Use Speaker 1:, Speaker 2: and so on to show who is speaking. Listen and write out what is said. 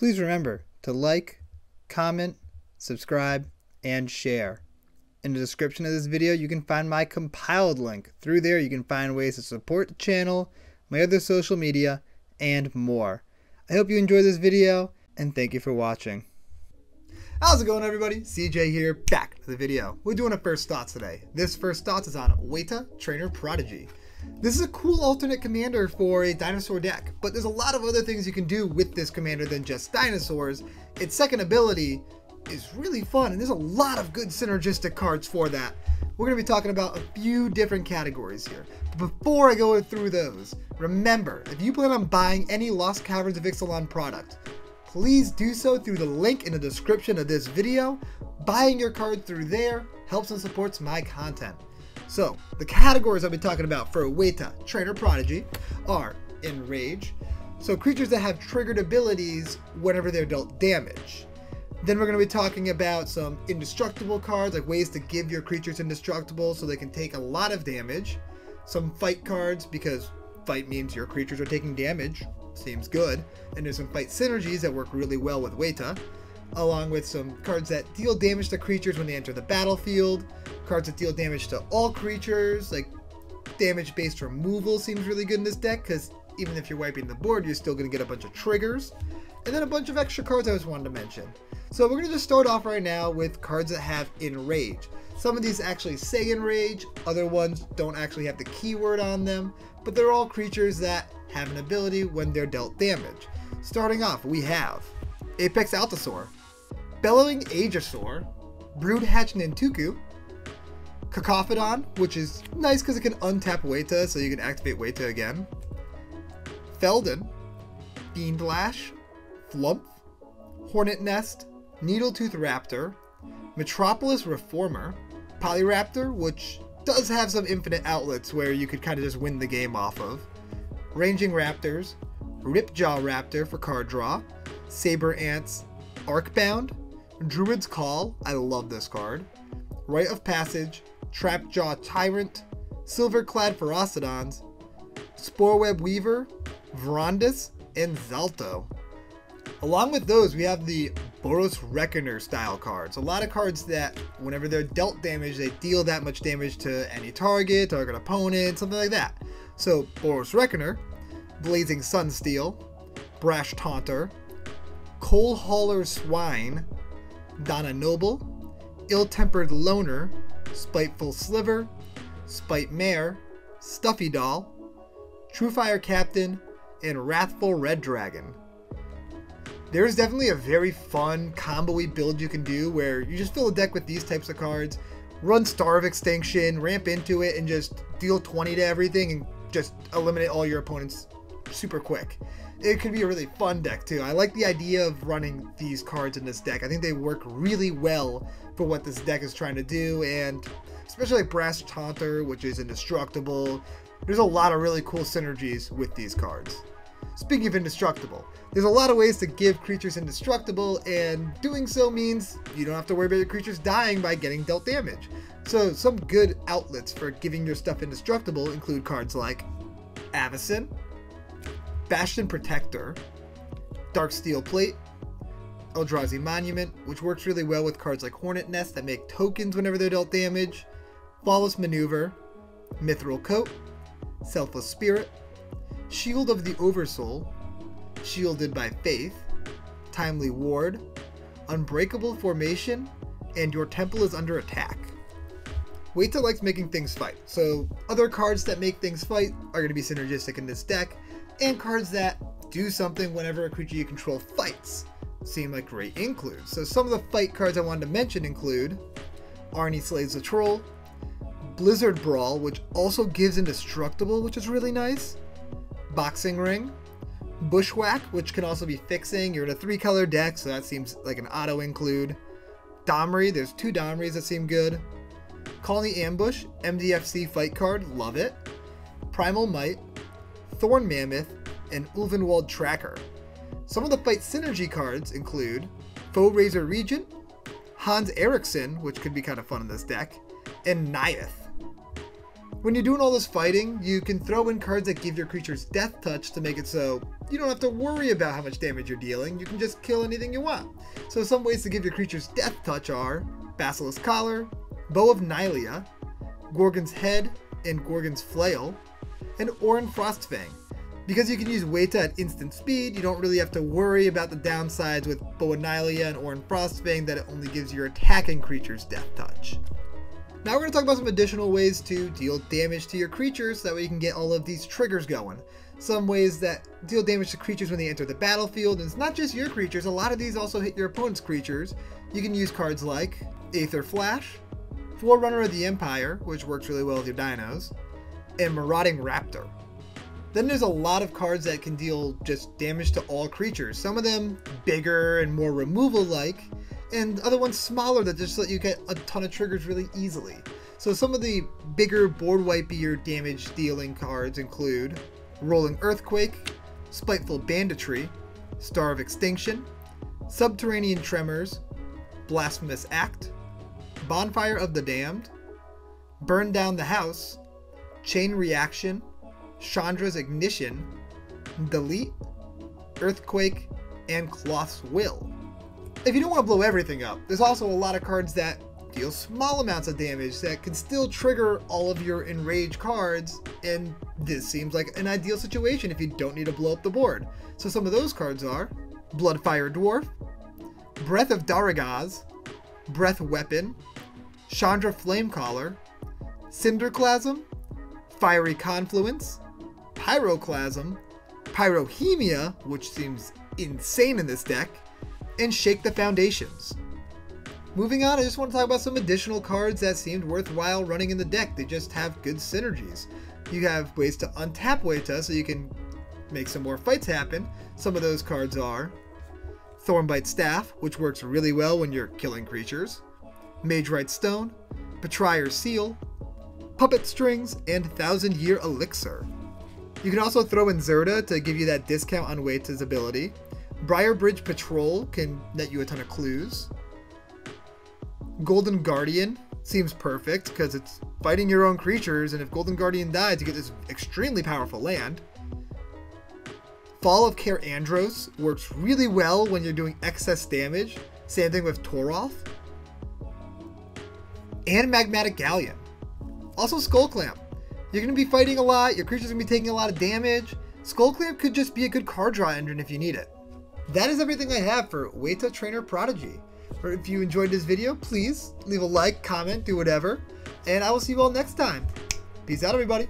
Speaker 1: Please remember to like, comment, subscribe, and share. In the description of this video, you can find my compiled link. Through there, you can find ways to support the channel, my other social media, and more. I hope you enjoyed this video, and thank you for watching. How's it going, everybody? CJ here, back to the video. We're doing a first thoughts today. This first thoughts is on Wayta, Trainer Prodigy. This is a cool alternate commander for a dinosaur deck, but there's a lot of other things you can do with this commander than just dinosaurs. Its second ability is really fun, and there's a lot of good synergistic cards for that. We're going to be talking about a few different categories here. But before I go through those, remember, if you plan on buying any Lost Caverns of Ixalan product, please do so through the link in the description of this video. Buying your card through there helps and supports my content. So, the categories I'll be talking about for Wayta, Trainer Prodigy, are Enrage, so creatures that have triggered abilities whenever they're dealt damage. Then we're going to be talking about some indestructible cards, like ways to give your creatures indestructible so they can take a lot of damage. Some fight cards, because fight means your creatures are taking damage. Seems good. And there's some fight synergies that work really well with Wayta, along with some cards that deal damage to creatures when they enter the battlefield. Cards that deal damage to all creatures, like damage-based removal seems really good in this deck, because even if you're wiping the board, you're still going to get a bunch of triggers. And then a bunch of extra cards I just wanted to mention. So we're going to just start off right now with cards that have Enrage. Some of these actually say Enrage, other ones don't actually have the keyword on them, but they're all creatures that have an ability when they're dealt damage. Starting off, we have Apex Altasaur, Bellowing Aegisaur, Broodhatch Nintuku, Cacophodon, which is nice because it can untap Wayta, so you can activate Wayta again, Feldon, Beanblash, Flumph, Hornet Nest, Needletooth Raptor, Metropolis Reformer, Polyraptor, which does have some infinite outlets where you could kind of just win the game off of, Ranging Raptors, Ripjaw Raptor for card draw, Saber Ants, Arcbound, Druid's Call, I love this card, Rite of Passage, Trapjaw Tyrant, Silverclad Ferocidons, Sporeweb Weaver, Verandis, and Zalto. Along with those, we have the Boros Reckoner style cards. A lot of cards that, whenever they're dealt damage, they deal that much damage to any target, target opponent, something like that. So, Boros Reckoner, Blazing Sunsteel, Brash Taunter, Coal Hauler Swine, Donna Noble, Ill-Tempered Loner, Spiteful Sliver, Spite Mare, Stuffy Doll, Truefire Captain, and Wrathful Red Dragon. There's definitely a very fun combo-y build you can do where you just fill a deck with these types of cards, run Star of Extinction, ramp into it, and just deal 20 to everything and just eliminate all your opponents super quick. It could be a really fun deck too. I like the idea of running these cards in this deck. I think they work really well for what this deck is trying to do, and especially like Brash Taunter, which is indestructible. There's a lot of really cool synergies with these cards. Speaking of indestructible, there's a lot of ways to give creatures indestructible, and doing so means you don't have to worry about your creatures dying by getting dealt damage. So some good outlets for giving your stuff indestructible include cards like Avacyn, Bastion Protector, Darksteel Plate, Eldrazi Monument, which works really well with cards like Hornet Nest that make tokens whenever they're dealt damage, Flawless Maneuver, Mithril Coat, Selfless Spirit, Shield of the Oversoul, Shielded by Faith, Timely Ward, Unbreakable Formation, and Your Temple is Under Attack. Wayta likes making things fight, so other cards that make things fight are going to be synergistic in this deck, and cards that do something whenever a creature you control fights seem like great includes. So some of the fight cards I wanted to mention include Arnie Slays the Troll, Blizzard Brawl, which also gives indestructible, which is really nice, Boxing Ring, Bushwhack, which can also be fixing. You're in a 3-color deck, so that seems like an auto include. Domri, there's 2 Domris that seem good. Colony Ambush, MDFC fight card, love it. Primal Might, Thorn Mammoth, and Ulvenwald Tracker. Some of the fight synergy cards include Foe Razor Regent, Hans Eriksson, which could be kind of fun in this deck, and Naiath. When you're doing all this fighting, you can throw in cards that give your creatures death touch to make it so you don't have to worry about how much damage you're dealing. You can just kill anything you want. So some ways to give your creatures death touch are Basilisk Collar, Bow of Nylea, Gorgon's Head and Gorgon's Flail, and Orin Frostfang. Because you can use Wayta at instant speed, you don't really have to worry about the downsides with Bow of Nylea and Orin Frostfang that it only gives your attacking creatures death touch. Now we're going to talk about some additional ways to deal damage to your creatures so that way you can get all of these triggers going. Some ways that deal damage to creatures when they enter the battlefield, and it's not just your creatures, a lot of these also hit your opponent's creatures. You can use cards like Aether Flash, Forerunner of the Empire, which works really well with your dinos, and Marauding Raptor. Then there's a lot of cards that can deal just damage to all creatures, some of them bigger and more removal-like, and other ones smaller that just let you get a ton of triggers really easily. So some of the bigger board wipier damage dealing cards include Rolling Earthquake, Spiteful Banditry, Star of Extinction, Subterranean Tremors, Blasphemous Act, Bonfire of the Damned, Burn Down the House, Chain Reaction, Chandra's Ignition, Delete, Earthquake, and Cloth's Will. If you don't want to blow everything up, there's also a lot of cards that deal small amounts of damage that can still trigger all of your enraged cards, and this seems like an ideal situation if you don't need to blow up the board. So some of those cards are Bloodfire Dwarf, Breath of Daragaz, Breath Weapon, Chandra Flamecaller, Cinderclasm, Fiery Confluence, Pyroclasm, Pyrohemia, which seems insane in this deck, and Shake the Foundations. Moving on, I just want to talk about some additional cards that seemed worthwhile running in the deck. They just have good synergies. You have ways to untap Wayta so you can make some more fights happen. Some of those cards are Thornbite Staff, which works really well when you're killing creatures, Magerite Stone, Betrayer's Seal, Puppet Strings, and Thousand Year Elixir. You can also throw in Zerda to give you that discount on Wayta's ability. Briarbridge Patrol can net you a ton of clues. Golden Guardian seems perfect because it's fighting your own creatures, and if Golden Guardian dies, you get this extremely powerful land. Fall of Care Andros works really well when you're doing excess damage. Same thing with Toroth. And Magmatic Galleon. Also Skullclamp. You're going to be fighting a lot, your creatures are going to be taking a lot of damage. Skullclamp could just be a good card draw engine if you need it. That is everything I have for Wayta Trainer Prodigy. If you enjoyed this video, please leave a like, comment, do whatever, and I will see you all next time. Peace out, everybody.